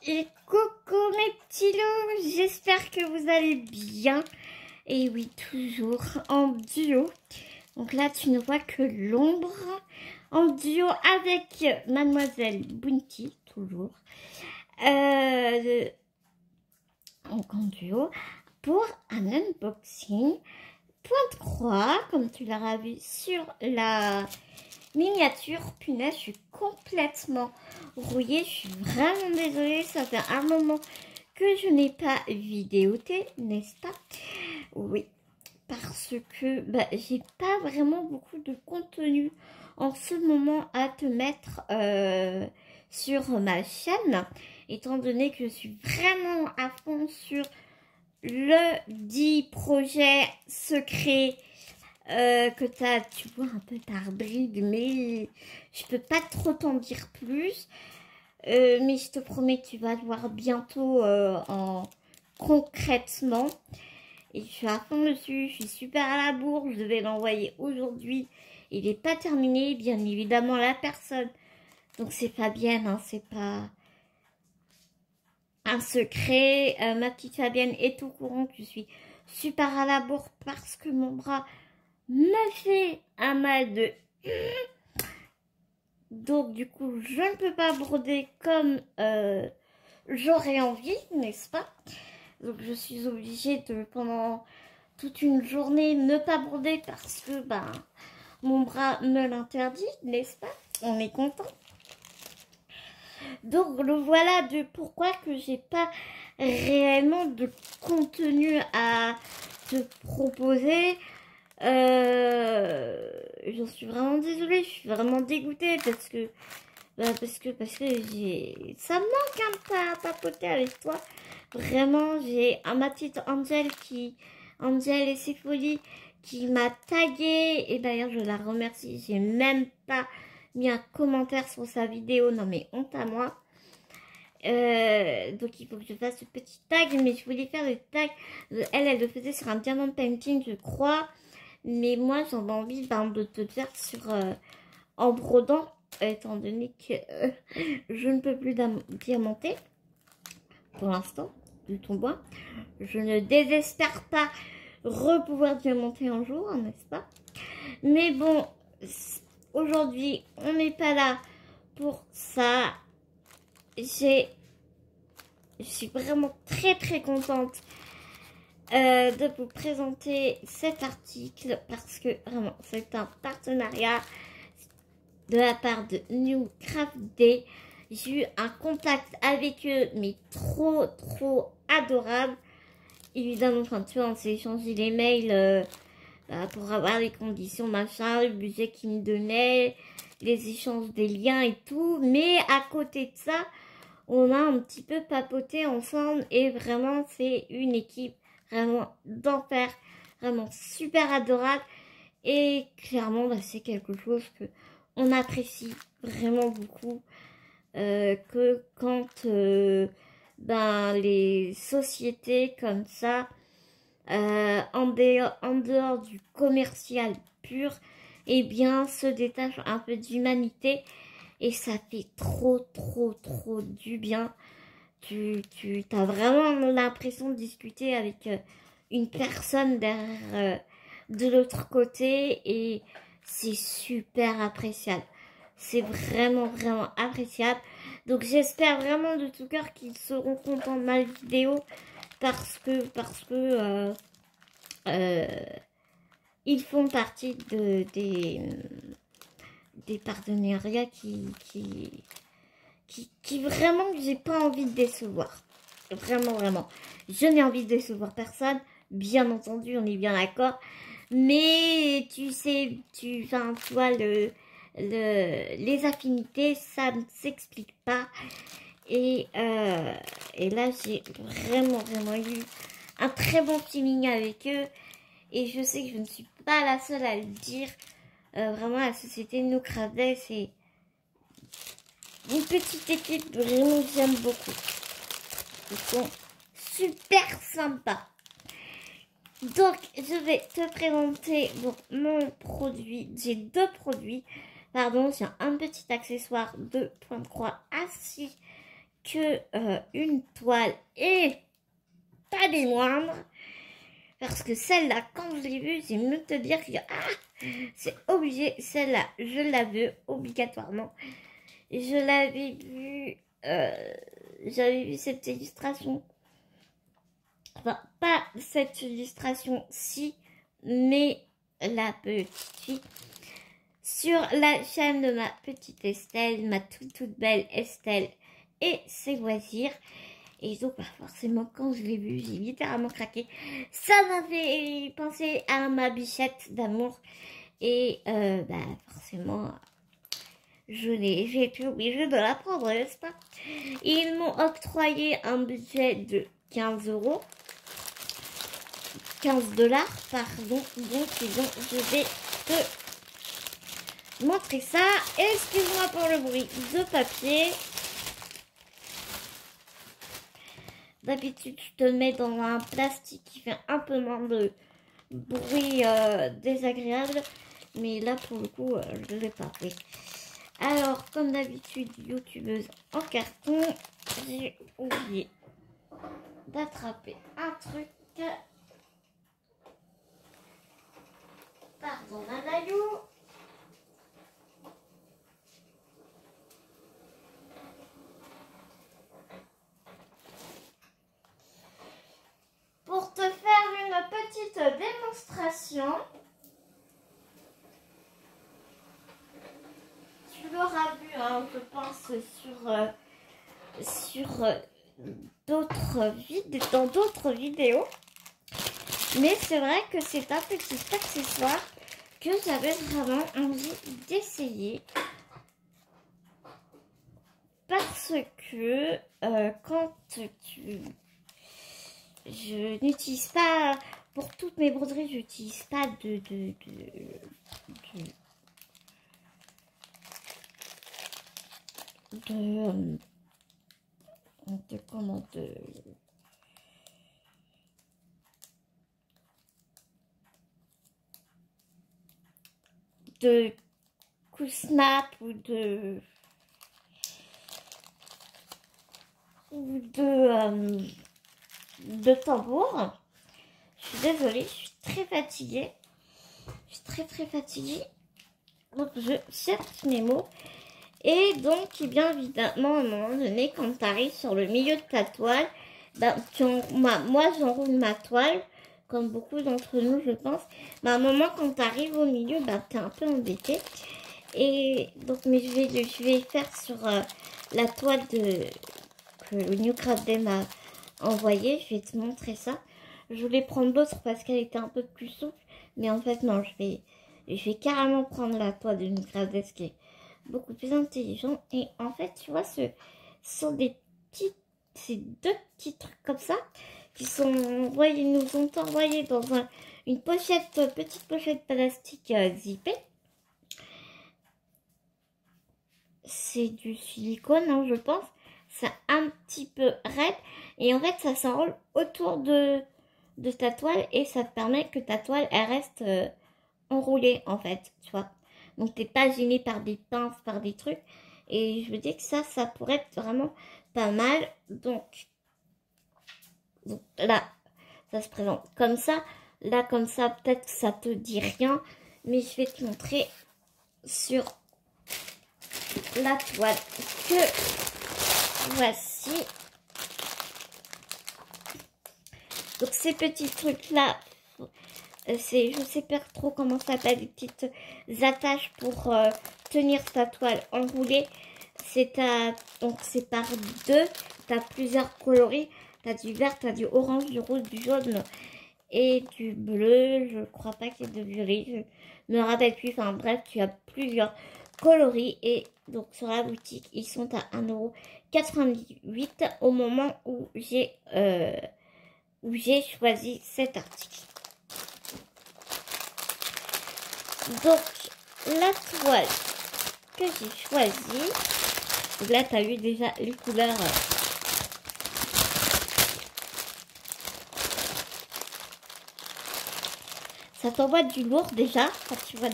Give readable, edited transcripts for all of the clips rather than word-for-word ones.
Et coucou mes petits loups, j'espère que vous allez bien. Et oui, toujours en duo. Donc là, tu ne vois que l'ombre. En duo avec Mademoiselle Bounty, toujours. Donc en duo pour un unboxing. Point de croix, comme tu l'auras vu sur la miniature. Punaise, je suis complètement rouillée. Je suis vraiment désolée. Ça fait un moment que je n'ai pas vidéoté, n'est-ce pas? Oui, parce que j'ai pas vraiment beaucoup de contenu en ce moment à te mettre sur ma chaîne, étant donné que je suis vraiment à fond sur le dit projet secret que tu vois un peu par bride, mais je peux pas trop t'en dire plus. Mais je te promets que tu vas le voir bientôt concrètement. Et je suis à fond dessus, je suis super à la bourre, je devais l'envoyer aujourd'hui. Il n'est pas terminé, bien évidemment la personne. Donc c'est Fabienne, hein, c'est pas un secret. Ma petite Fabienne est au courant que je suis super à la bourre parce que mon bras me fait un mal de... Donc du coup je ne peux pas broder comme j'aurais envie, n'est-ce pas? Donc je suis obligée de, pendant toute une journée, ne pas broder parce que mon bras me l'interdit, n'est-ce pas? On est content. Donc le voilà de pourquoi que j'ai pas réellement de contenu à te proposer. J'en suis vraiment désolée, je suis vraiment dégoûtée parce que ça me manque un peu à papoter avec toi. Vraiment, j'ai ma petite Angel et ses folies qui m'a tagué, et d'ailleurs je la remercie. J'ai même pas mis un commentaire sur sa vidéo, non mais honte à moi. Donc il faut que je fasse ce petit tag, mais je voulais faire le tag. Elle le faisait sur un diamant painting, je crois. Mais moi, j'en ai envie de te le faire sur en brodant, étant donné que je ne peux plus diamanter pour l'instant de ton bois. Je ne désespère pas repouvoir diamanter un jour, n'est-ce pas? Mais bon, aujourd'hui, on n'est pas là pour ça. Je suis vraiment très contente de vous présenter cet article parce que vraiment c'est un partenariat de la part de New Craft Day. J'ai eu un contact avec eux mais trop adorable. Évidemment, enfin tu vois, on s'est échangé les mails pour avoir les conditions machin, le budget qu'ils me donnaient, les échanges des liens et tout, mais à côté de ça on a un petit peu papoté ensemble et vraiment c'est une équipe vraiment d'enfer, vraiment super adorable, et clairement c'est quelque chose que on apprécie vraiment beaucoup, que quand les sociétés comme ça en dehors du commercial pur, et bien se détachent un peu d'humanité, et ça fait trop du bien. Tu as vraiment l'impression de discuter avec une personne derrière, de l'autre côté, et c'est super appréciable. C'est vraiment appréciable. Donc j'espère vraiment de tout cœur qu'ils seront contents de ma vidéo parce que ils font partie des partenariats qui vraiment j'ai pas envie de décevoir. Vraiment. Je n'ai envie de décevoir personne. Bien entendu, on est bien d'accord. Mais tu sais, tu vois, les affinités, ça ne s'explique pas. Et là, j'ai vraiment eu un très bon feeling avec eux. Et je sais que je ne suis pas la seule à le dire. Vraiment, la société New Craft Day, c'est une petite équipe vraiment que j'aime beaucoup. Ils sont super sympas. Donc, je vais te présenter mon produit. J'ai deux produits. Pardon, j'ai un petit accessoire de point de croix à 6 que une toile et pas des moindres. Parce que celle-là, quand je l'ai vue, j'ai mieux te dire que c'est obligé. Celle-là, je la veux obligatoirement. Je l'avais vue, j'avais vu cette illustration. Enfin, pas cette illustration-ci, mais la petite fille. Sur la chaîne de ma petite Estelle, ma toute belle Estelle et ses loisirs. Et donc, forcément, quand je l'ai vue, j'ai littéralement craqué. Ça m'a fait penser à ma bichette d'amour. Et forcément, j'ai été obligée de la prendre, n'est-ce pas? Ils m'ont octroyé un budget de 15 €. 15 $, pardon. Donc, je vais te montrer ça. Excuse-moi pour le bruit de papier. D'habitude, je te le mets dans un plastique qui fait un peu moins de bruit désagréable. Mais là, pour le coup, je ne l'ai pas fait. Alors, comme d'habitude, youtubeuse en carton, j'ai oublié d'attraper un truc. Pardon, Nanayou. Pour te faire une petite démonstration, tu l'auras vu, hein, je pense, dans d'autres vidéos. Mais c'est vrai que c'est un petit accessoire que j'avais vraiment envie d'essayer. Parce que quand je n'utilise pas, pour toutes mes broderies, j'utilise pas de coup snap ou de tambour. Je suis désolée, je suis très fatiguée. Je suis très fatiguée. Donc je cherche mes mots. Et donc, bien évidemment, à un moment donné, quand tu arrives sur le milieu de ta toile, moi j'enroule ma toile, comme beaucoup d'entre nous, je pense. Mais à un moment, quand tu arrives au milieu, tu es un peu embêté. Et donc, mais je vais faire sur la toile que New Craft Day m'a envoyée. Je vais te montrer ça. Je voulais prendre l'autre parce qu'elle était un peu plus souple. Mais en fait, non, je vais carrément prendre la toile de New Craft Day, qui est beaucoup plus intelligent. Et en fait, tu vois, ce sont ces deux petits trucs comme ça qui nous ont envoyés dans une petite pochette plastique zippée. C'est du silicone, hein, je pense. C'est un petit peu raide. Et en fait, ça s'enroule autour de ta toile. Et ça te permet que ta toile, elle reste enroulée, en fait, tu vois. Donc, t'es pas gêné par des pinces, par des trucs. Et je me dis que ça pourrait être vraiment pas mal. Donc là, ça se présente comme ça. Là, comme ça, peut-être que ça te dit rien. Mais je vais te montrer sur la toile que voici. Donc, ces petits trucs-là, je sais pas trop comment ça s'appelle, des petites attaches pour tenir ta toile enroulée. Donc c'est par deux, tu as plusieurs coloris, tu as du vert, tu as du orange, du rouge, du jaune et du bleu. Je crois pas qu'il y ait de violet, je me rappelle plus. Enfin bref, tu as plusieurs coloris. Et donc sur la boutique, ils sont à 1,98 € au moment où j'ai choisi cet article. Donc, la toile que j'ai choisie, là, tu as vu déjà les couleurs. Ça t'envoie du lourd déjà, quand tu vois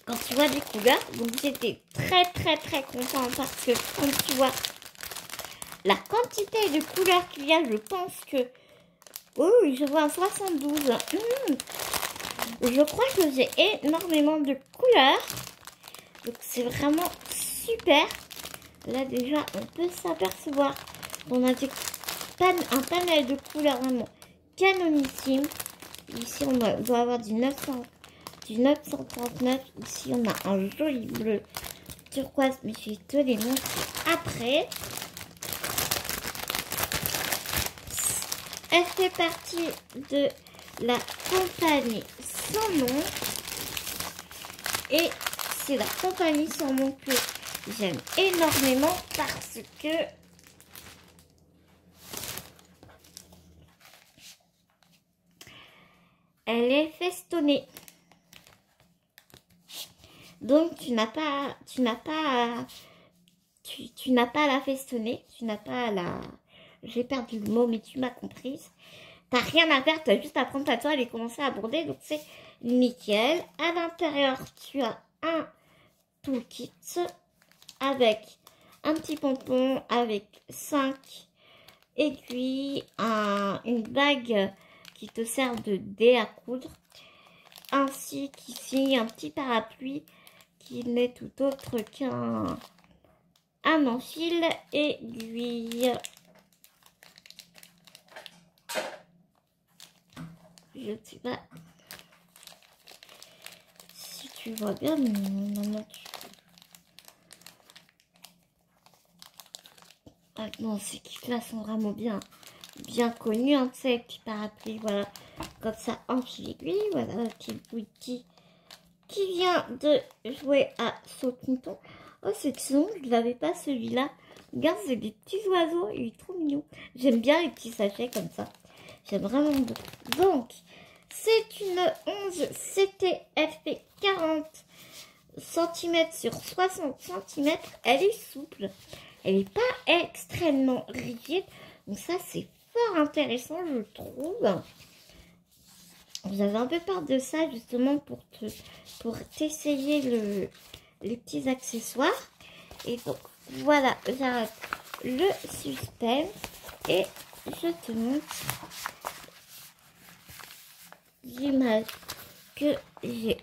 quand tu vois des couleurs. Donc j'étais très contente parce que comme tu vois la quantité de couleurs qu'il y a, je pense que... Oui, je vois un 72. Je crois que j'ai énormément de couleurs. Donc c'est vraiment super. Là déjà on peut s'apercevoir qu'on a un panel de couleurs vraiment canonissime. Ici on doit avoir du 939. Ici on a un joli bleu turquoise, mais je vais te les montrer après. Elle fait partie de la compagnie Sans Nom. Et c'est la compagnie Sans Nom que j'aime énormément parce que elle est festonnée. Donc tu n'as pas à la festonner, tu n'as pas à la... J'ai perdu le mot, mais tu m'as comprise. T'as rien à faire, tu as juste à prendre ta toile et commencer à border. Donc c'est nickel. À l'intérieur, tu as un toolkit avec un petit pompon, avec 5 aiguilles, une bague qui te sert de dé à coudre, ainsi qu'ici un petit parapluie qui n'est tout autre qu'un enfil aiguille. Je ne sais pas si tu vois bien, mais non, ah non, ces kits-là sont vraiment bien connus, hein, tu sais, petit parapluie, voilà, comme ça, enfil aiguille, voilà, petit bouti qui vient de jouer à saut-mouton. Oh, c'est excellent, je ne l'avais pas celui-là. Regarde, c'est des petits oiseaux, il est trop mignon. J'aime bien les petits sachets comme ça. J'aime vraiment beaucoup. Donc, c'est une 11 CT, elle fait 40 cm sur 60 cm. Elle est souple, elle n'est pas extrêmement rigide. Donc ça, c'est fort intéressant, je trouve. J'avais un peu peur de ça, justement, pour t'essayer les petits accessoires. Et donc, voilà, j'arrête le suspense et je te montre l'image que j'ai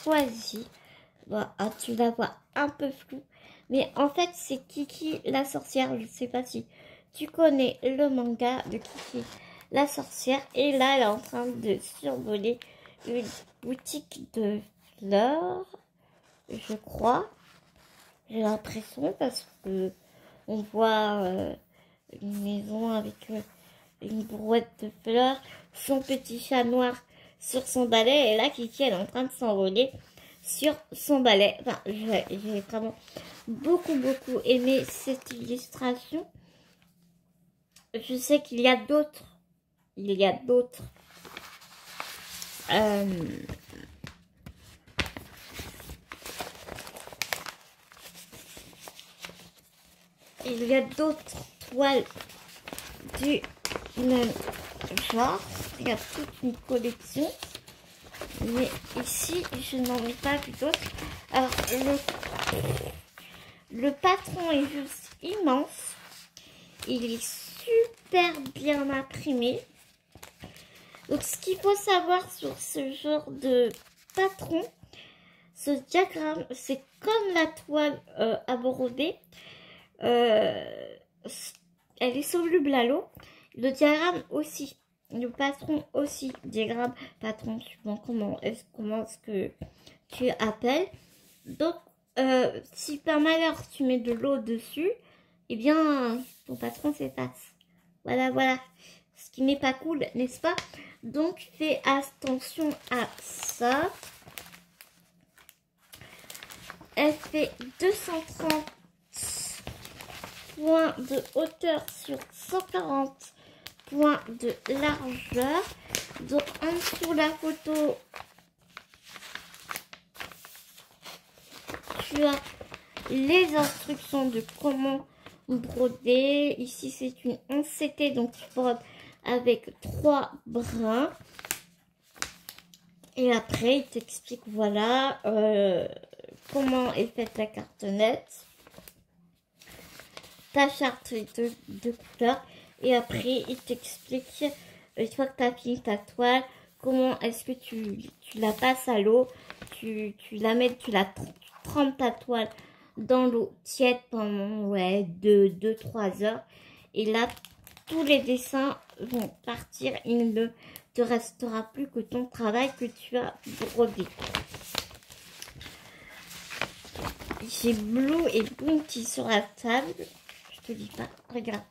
choisie. Bon, tu la vois un peu floue, mais en fait, c'est Kiki la sorcière. Je ne sais pas si tu connais le manga de Kiki la sorcière. Et là, elle est en train de survoler une boutique de fleurs, je crois. J'ai l'impression parce que on voit une maison avec une brouette de fleurs, son petit chat noir sur son balai. Et là, Kiki, elle est en train de s'envoler sur son balai. Enfin, j'ai vraiment beaucoup aimé cette illustration. Je sais qu'il y a d'autres. Il y a d'autres. Il y a d'autres toiles du même genre. Il y a toute une collection. Mais ici, je n'en ai pas vu d'autres. Alors, le patron est juste immense. Il est super bien imprimé. Donc, ce qu'il faut savoir sur ce genre de patron, ce diagramme, c'est comme la toile à broder. Elle est soluble à l'eau. Le diagramme aussi. Le patron aussi. Diagramme, patron, suivant comment est-ce que tu appelles. Donc, si par malheur tu mets de l'eau dessus, eh bien, ton patron s'efface. Voilà. Ce qui n'est pas cool, n'est-ce pas? Donc, fais attention à ça. Elle fait 230 points de hauteur sur 140 points de largeur. Donc, en dessous la photo, tu as les instructions de comment broder. Ici, c'est une 11 CT, donc tu brodes avec 3 brins. Et après, il t'explique, voilà, comment est faite la cartonnette, ta charte de couleurs, et après il t'explique, une fois que tu as fini ta toile, comment est-ce que tu la passes à l'eau, tu trempes ta toile dans l'eau tiède pendant 2-3 heures, et là tous les dessins vont partir, il ne te restera plus que ton travail que tu as brodé. J'ai Blue et Bounty sur la table. Je te dis pas, regarde.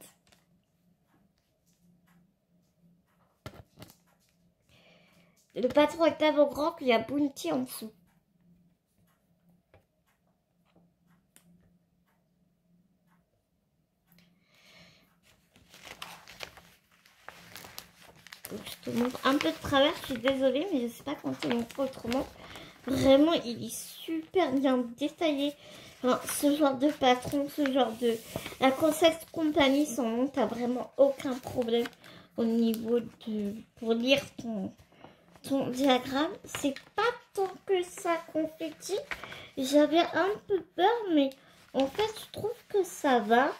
Le patron est tellement grand qu'il y a Bounty en dessous. Donc, je te montre un peu de travers, je suis désolée, mais je ne sais pas comment te montrer autrement. Vraiment, il est super bien détaillé. Enfin, ce genre de patron, ce genre de... La Concept Company, sans nom, t'as vraiment aucun problème au niveau de... Pour lire ton diagramme. C'est pas tant que ça confetti. J'avais un peu peur, mais en fait, je trouve que ça va.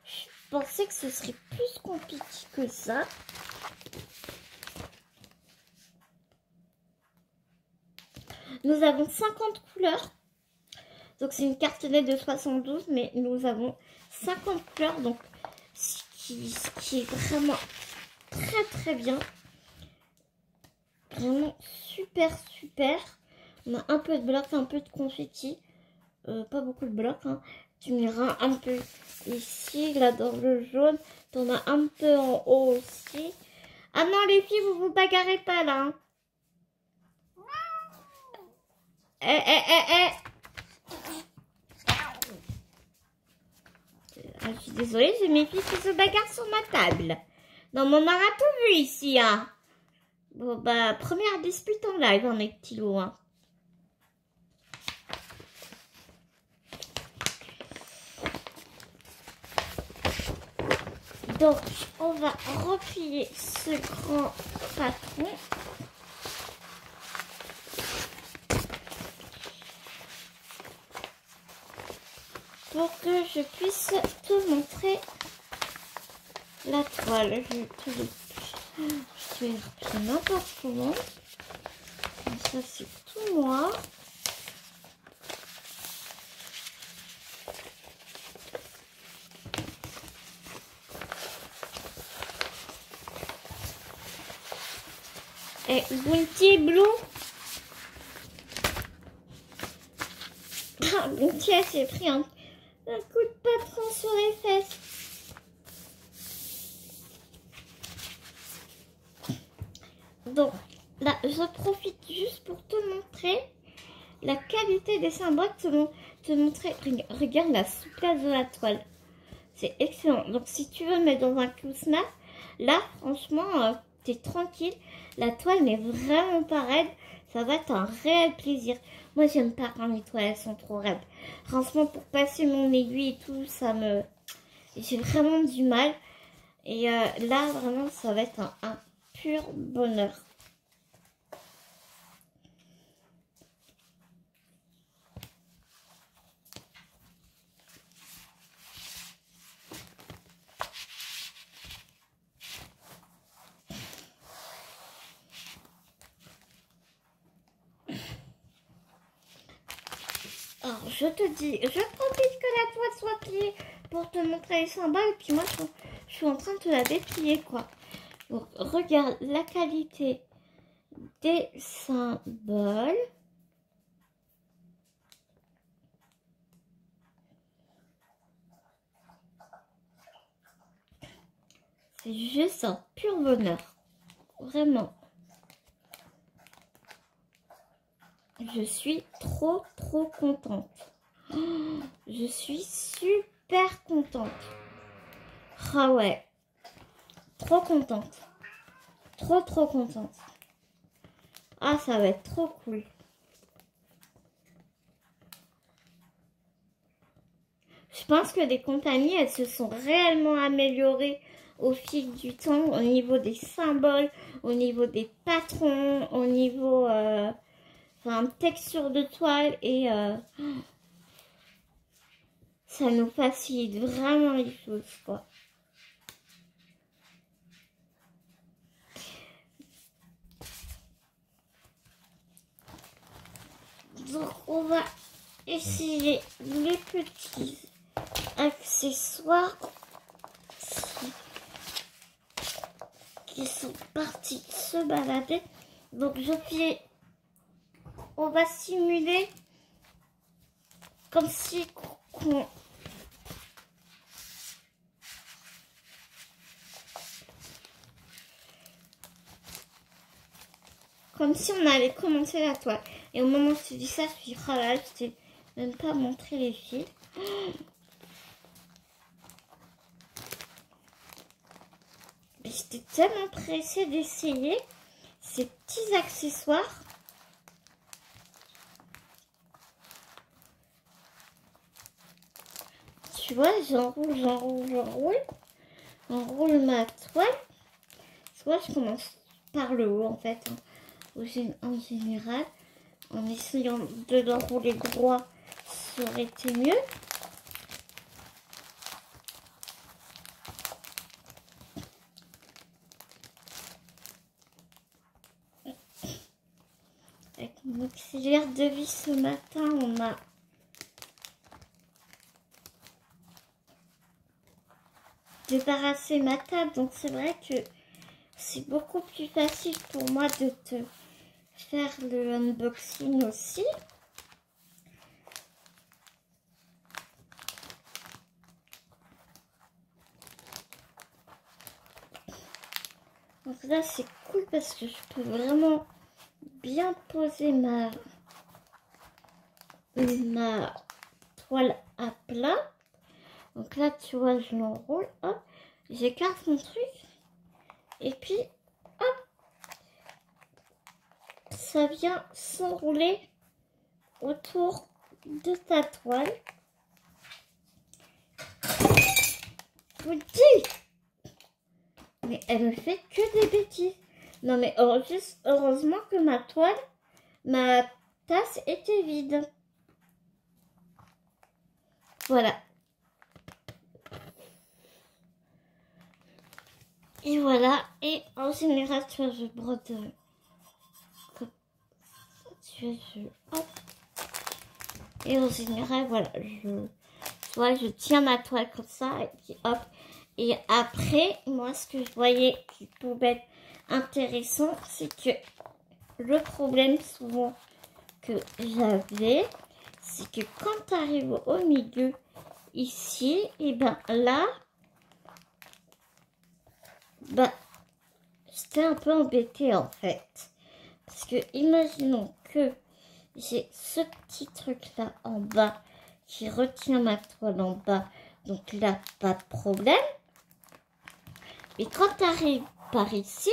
Je pensais que ce serait plus compliqué que ça. Nous avons 50 couleurs. Donc c'est une cartonnette de 72, mais nous avons 50 couleurs. Donc ce qui est vraiment très bien. Vraiment super. On a un peu de bloc, un peu de confetti. Pas beaucoup de bloc. Hein. Tu m'iras un peu ici, là dans le jaune. T'en as un peu en haut aussi. Ah non les filles, vous vous bagarrez pas là. Hein. Ah, je suis désolée, j'ai mes filles qui se bagarrent sur ma table. Non, mais on aura tout vu ici, hein. Bon, bah, première dispute en live, hein, mes petits loups, hein. Donc, on va replier ce grand patron. Pour que je puisse te montrer la toile. Je vais replier n'importe comment. Comme ça, c'est tout noir. Et Bounty Blue. Ah, Bounty, elle s'est pris un coup de patron sur les fesses. Donc là, je profite juste pour te montrer la qualité des symboles, te montrer, regarde la souplesse de la toile. C'est excellent. Donc si tu veux le mettre dans un clousnat, là franchement, t'es tranquille. La toile n'est vraiment pas raide. Ça va être un réel plaisir. Moi j'aime pas quand les toiles elles sont trop raides. Franchement pour passer mon aiguille et tout, j'ai vraiment du mal. Et là vraiment ça va être un pur bonheur. Alors, je te dis, je profite que la toile soit pliée pour te montrer les symboles. Et puis moi, je suis en train de te la déplier, quoi. Donc, regarde la qualité des symboles. C'est juste un pur bonheur. Vraiment. Je suis trop contente. Oh, je suis super contente. Ah ouais. Trop contente. Trop contente. Ah, ça va être trop cool. Je pense que les compagnies, elles se sont réellement améliorées au fil du temps, au niveau des symboles, au niveau des patrons, au niveau... enfin, texture de toile et ça nous facilite vraiment les choses, quoi. Donc on va essayer les petits accessoires qui sont partis se balader. Donc on va simuler comme si on allait commencer la toile. Et au moment où je te dis ça, je suis oh là, je t'ai même pas montré les fils. J'étais tellement pressée d'essayer ces petits accessoires. Tu vois, j'enroule ma toile. Soit je commence par le haut en fait, hein, en général. En essayant de l'enrouler droit, ça aurait été mieux. Avec mon auxiliaire de vis ce matin, on a débarrassé ma table. Donc c'est vrai que c'est beaucoup plus facile pour moi de te faire le unboxing aussi. Donc là c'est cool parce que je peux vraiment bien poser ma toile à plat. Donc là tu vois, je l'enroule, hop, j'écarte mon truc et puis hop, ça vient s'enrouler autour de ta toile. Je vous dis, mais elle ne fait que des bêtises. Non mais heureusement que ma tasse était vide. Voilà. Et voilà. Et en général, tu vois, je brode comme tu vois, hop. Et en général, voilà, je tiens ma toile comme ça et puis hop. Et après, moi, ce que je voyais qui pouvait être intéressant, c'est que le problème souvent que j'avais, c'est que quand tu arrives au milieu ici, et ben là, ben, j'étais un peu embêtée en fait. Parce que imaginons que j'ai ce petit truc là en bas qui retient ma toile en bas. Donc là, pas de problème. Et quand tu arrives par ici,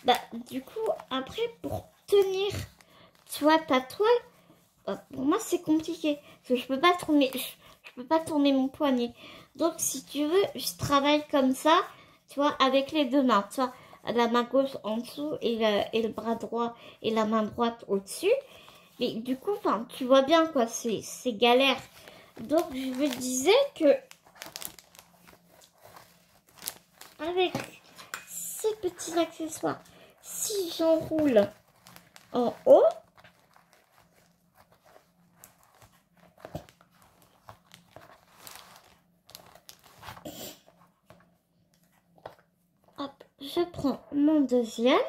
bah, du coup, après, pour tenir, tu vois, ta toile, bah, pour moi, c'est compliqué. Parce que je peux pas tourner mon poignet. Donc, si tu veux, je travaille comme ça, tu vois, avec les deux mains. Tu vois, la main gauche en dessous et le bras droit et la main droite au-dessus. Mais du coup, enfin, tu vois bien, quoi, c'est galère. Donc, je me disais que avec ces petits accessoires, si j'enroule en haut, hop, je prends mon deuxième.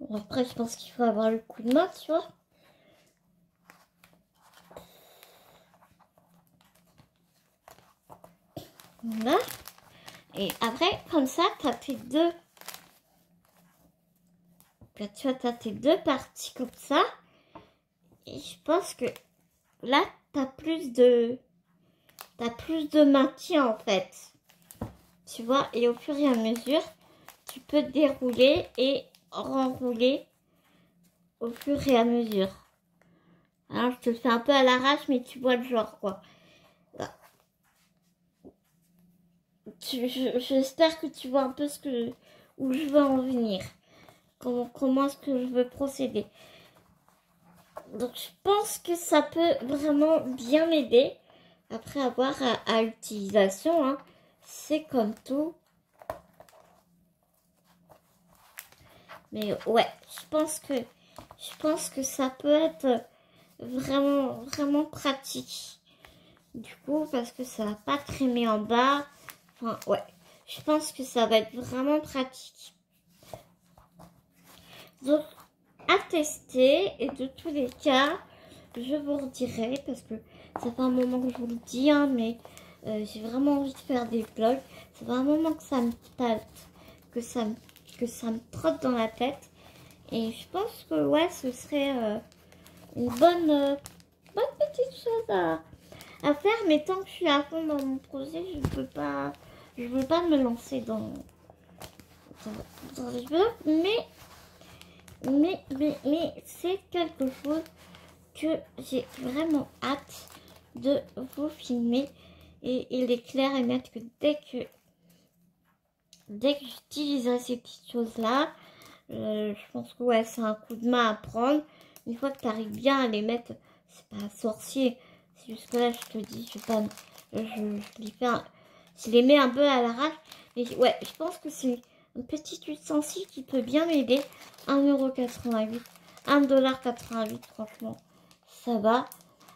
Bon, après, je pense qu'il faut avoir le coup de main, tu vois. Voilà. Et après, comme ça, tu as tes deux. Là, tu vois, tu as tes deux parties comme ça. Et je pense que là, tu as plus de maintien en fait. Tu vois, et au fur et à mesure, tu peux dérouler et renrouler au fur et à mesure. Alors, je te le fais un peu à l'arrache, mais tu vois le genre, quoi. Là. j'espère que tu vois un peu où je veux en venir. Comment est-ce que je veux procéder. Donc je pense que ça peut vraiment bien m'aider. Après avoir à utilisation, hein. C'est comme tout. Mais ouais, je pense que ça peut être vraiment pratique. Du coup, parce que ça va pas crémer en bas. Enfin, ouais, je pense que ça va être vraiment pratique. Donc, à tester. Et de tous les cas, je vous redirai, parce que ça fait un moment que je vous le dis, hein, mais j'ai vraiment envie de faire des vlogs. Ça fait un moment que ça me tâte, que ça me trotte dans la tête. Et je pense que ouais, ce serait une bonne petite chose à faire. Mais tant que je suis à fond dans mon projet, je veux pas me lancer dans les vlogs. Mais c'est quelque chose que j'ai vraiment hâte de vous filmer. Et il est clair et net que dès que j'utiliserai ces petites choses-là, je pense que ouais, c'est un coup de main à prendre. Une fois que tu arrives bien à les mettre, c'est pas sorcier. C'est juste que là, je te dis, je les mets un peu à l'arrache. Mais ouais, je pense que c'est un petit ustensile qui peut bien m'aider. 1,88 €, 1,88 $, franchement, ça va.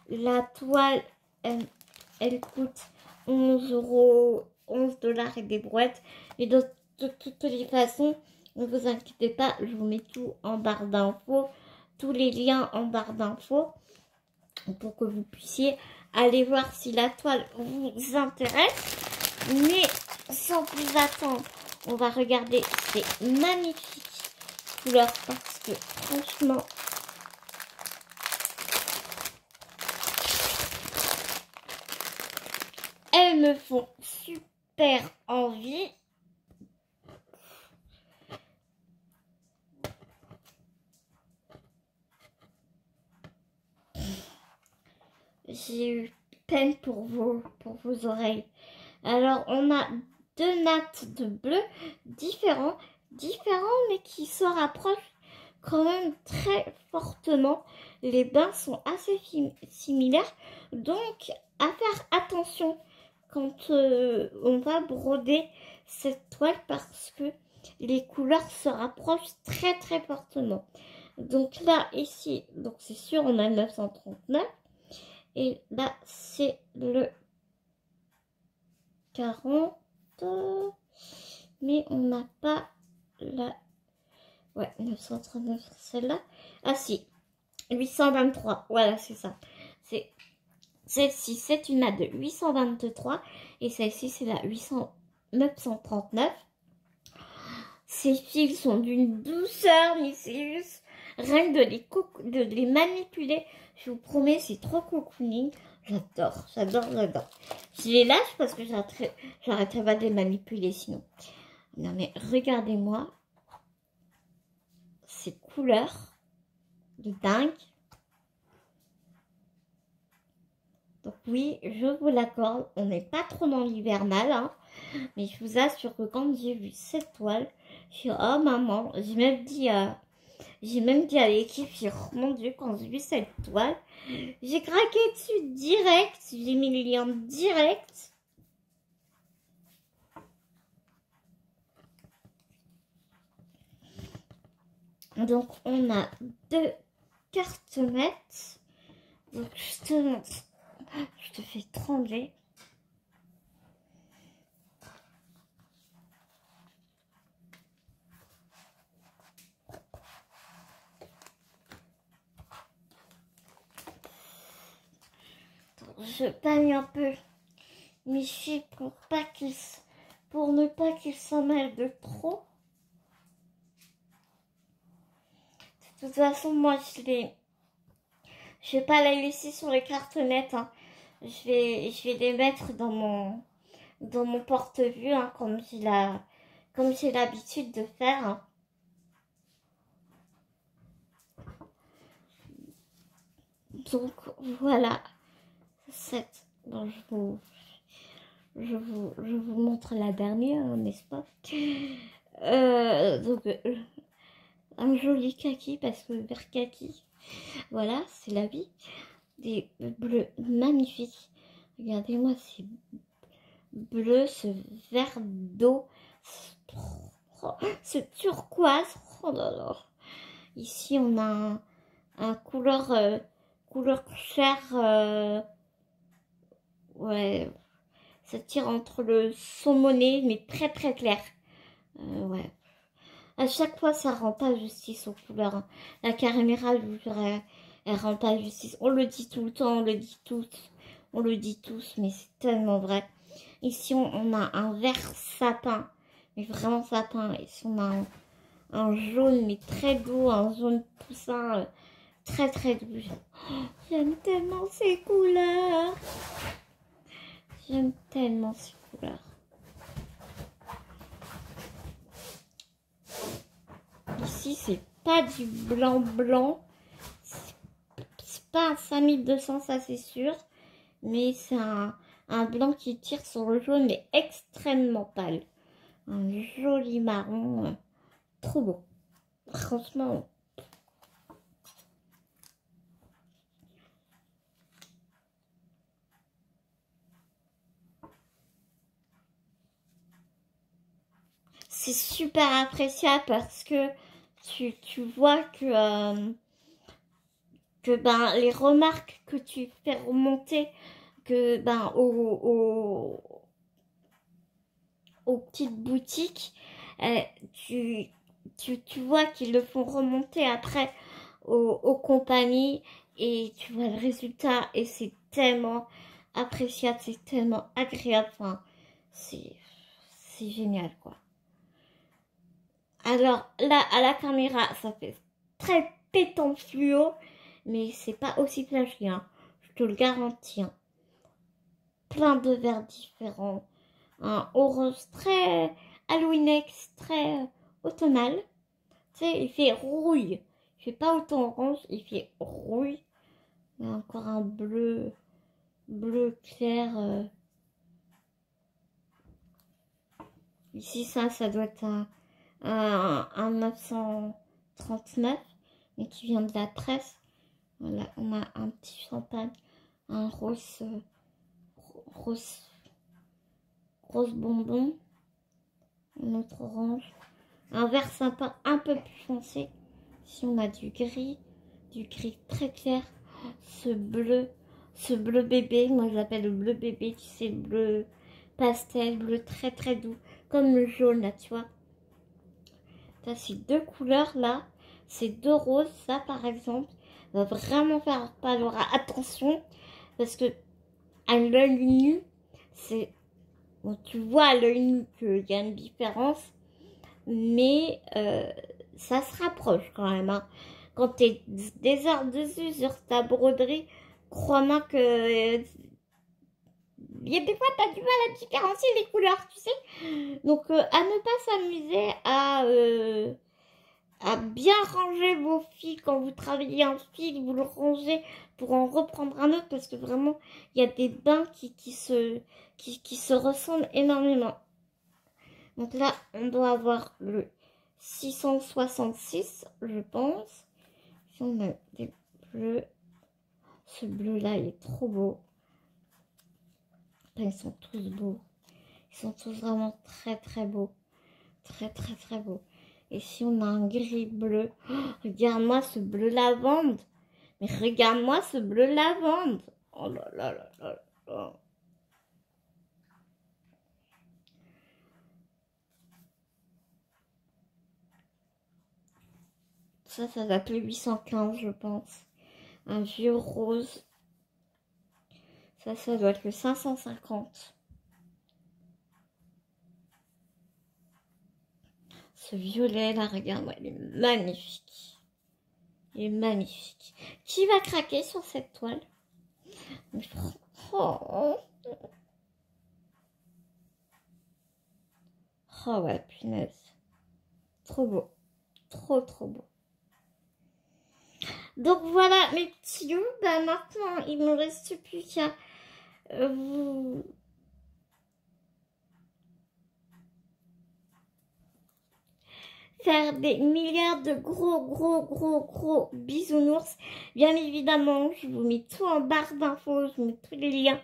La toile, elle coûte 11 $ et des brouettes. Et de toutes les façons, ne vous inquiétez pas, je vous mets tout en barre d'infos, tous les liens en barre d'infos, pour que vous puissiez aller voir si la toile vous intéresse. Mais sans plus attendre, on va regarder ces magnifiques couleurs, parce que franchement, elles me font super envie. J'ai eu peine pour vos oreilles. Alors, on a deux nattes de bleu différents, mais qui se rapprochent quand même très fortement. Les bains sont assez similaires, donc à faire attention quand on va broder cette toile, parce que les couleurs se rapprochent très fortement. Donc là, ici, donc c'est sûr, on a 939. Et là, c'est le 40. Mais on n'a pas la... Ouais, 939, celle-là. Ah si, 823. Voilà, c'est ça. C'est celle-ci, c'est une natte de 823. Et celle-ci, c'est la 939. Ces fils sont d'une douceur, mais c'est juste... Rien que de les manipuler, je vous promets, c'est trop cocooning. J'adore. Je les lâche parce que j'arrêterai pas de les manipuler sinon. Non mais regardez-moi ces couleurs de dingue. Donc oui, je vous l'accorde, on n'est pas trop dans l'hivernal, hein, mais je vous assure que quand j'ai vu cette toile, je suis oh maman, j'ai même dit à l'équipe, oh mon Dieu, quand j'ai vu cette toile, j'ai craqué dessus direct, j'ai mis le lien direct. Donc on a deux cartonnettes. Donc je te fais trembler. Je taille un peu mes fils pour ne pas qu'ils s'en mêlent de trop. De toute façon, moi je vais pas les laisser sur les cartonnettes, hein. Je vais les mettre dans mon porte-vue, hein, comme j'ai l'habitude de faire, hein. Donc voilà, bon, je vous montre la dernière, n'est-ce pas? Donc, un joli kaki, parce que vert kaki, voilà, c'est la vie. Des bleus magnifiques. Regardez-moi ces bleus, ce vert d'eau, ce turquoise. Oh là là. Ici, on a un couleur, couleur chair. Ouais, ça tire entre le saumoné, mais très très clair. Ouais. À chaque fois, ça rend pas justice aux couleurs. Hein. La caméra, je vous jure, elle rend pas justice. On le dit tout le temps, on le dit tous. On le dit tous, mais c'est tellement vrai. Ici, on a un vert sapin, mais vraiment sapin. Ici, on a un jaune, mais très doux, un jaune poussin, très très doux. Oh, j'aime tellement ces couleurs. J'aime tellement ces couleurs. Ici, c'est pas du blanc blanc. C'est pas un 5200, ça c'est sûr. Mais c'est un blanc qui tire sur le jaune, mais extrêmement pâle. Un joli marron. Trop beau. Franchement. C'est super appréciable parce que tu vois que ben, les remarques que tu fais remonter que ben, aux petites boutiques, tu vois qu'ils le font remonter après aux compagnies et tu vois le résultat et c'est tellement appréciable, c'est tellement agréable, enfin, c'est génial quoi. Alors là, à la caméra, ça fait très pétant fluo, mais c'est pas aussi flashy, hein. Je te le garantis. Hein. Plein de verres différents. Un orange très Halloweenex, très automnal. Tu sais, il fait rouille. Il fait pas autant orange, il fait rouille. Il y a encore un bleu, bleu clair. Ici, ça doit être un 939, mais qui vient de la presse. Voilà, on a un petit champagne, un rose, rose bonbon, un autre orange, un vert sympa un peu plus foncé. Ici, on a du gris très clair. Ce bleu bébé, moi je l'appelle le bleu bébé, tu sais, bleu pastel, bleu très très doux, comme le jaune là, tu vois. Ça, ces deux couleurs là, ces deux roses, ça par exemple, va vraiment faire falloir attention parce que à l'œil nu, c'est bon, tu vois à l'œil nu qu'il y a une différence, mais ça se rapproche quand même. Hein. Quand tu es des heures dessus sur ta broderie, crois-moi que il y a des fois tu as du mal à différencier les couleurs, tu sais. Donc à ne pas s'amuser à bien ranger vos fils quand vous travaillez un fil, vous le rangez pour en reprendre un autre parce que vraiment il y a des bains qui se ressemblent énormément. Donc là on doit avoir le 666 je pense. Si on a des bleus, ce bleu là il est trop beau. Enfin, ils sont tous beaux, ils sont tous vraiment très très beaux, très très très beaux. Et si on a un gris bleu, oh, regarde-moi ce bleu lavande. Mais regarde-moi ce bleu lavande. Oh là là là là là. Ça va être le 815, je pense. Un vieux rose. Ça doit être le 550. Ce violet là, regarde-moi, il est magnifique. Il est magnifique. Qui va craquer sur cette toile? Oh, oh ouais, punaise. Trop beau. Trop trop beau. Donc voilà mes petits loups. Bah maintenant, il ne me reste plus qu'à vous faire des milliards de gros bisounours. Bien évidemment, je vous mets tout en barre d'infos, je vous mets tous les liens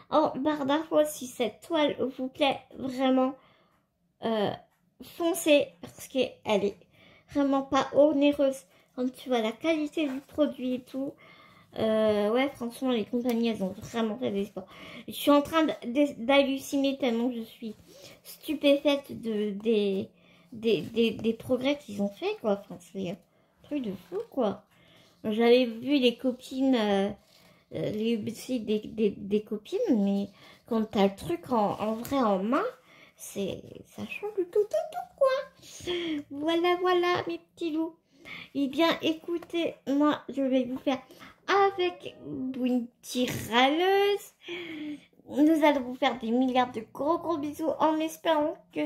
en barre d'infos. Si cette toile vous plaît vraiment, foncez, parce qu'elle est vraiment pas onéreuse. Quand tu vois la qualité du produit et tout, ouais, franchement, les compagnies, elles ont vraiment fait des efforts. Je suis en train d'halluciner tellement je suis stupéfaite des progrès qu'ils ont fait, quoi. Enfin, c'est un truc de fou, quoi. J'avais vu les copines, des copines, mais quand t'as le truc en vrai en main, ça change tout, quoi. Voilà, mes petits loups. Eh bien, écoutez, moi, je vais vous faire avec une petite râleuse. Nous allons vous faire des milliards de gros bisous en espérant que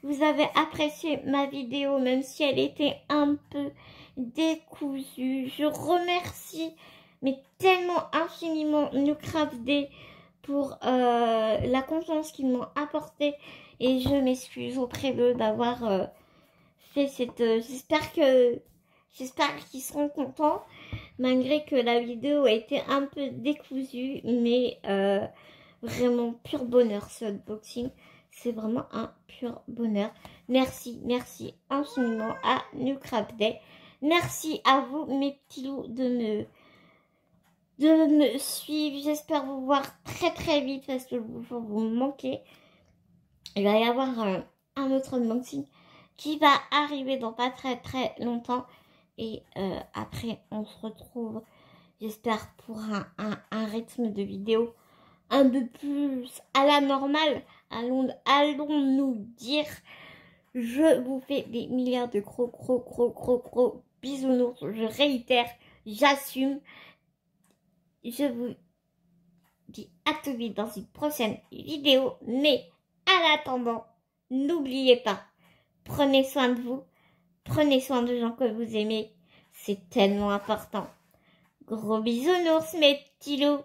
vous avez apprécié ma vidéo, même si elle était un peu décousue. Je remercie, mais tellement infiniment, NewCraftD pour la confiance qu'ils m'ont apportée. Et je m'excuse auprès d'eux d'avoir fait cette... J'espère qu'ils seront contents, malgré que la vidéo a été un peu décousue, mais vraiment pur bonheur ce unboxing. C'est vraiment un pur bonheur. Merci infiniment à NewCraftD. Merci à vous, mes petits loups, de me suivre. J'espère vous voir très vite parce que vous me manquez. Il va y avoir un autre unboxing qui va arriver dans pas très longtemps. Et après, on se retrouve, j'espère, pour un rythme de vidéo un peu plus à la normale. Allons-nous dire, je vous fais des milliards de gros bisounours. Je réitère, j'assume. Je vous dis à tout vite dans une prochaine vidéo. Mais en attendant, n'oubliez pas, prenez soin de vous. Prenez soin de gens que vous aimez. C'est tellement important. Gros bisounours, mes petits loups.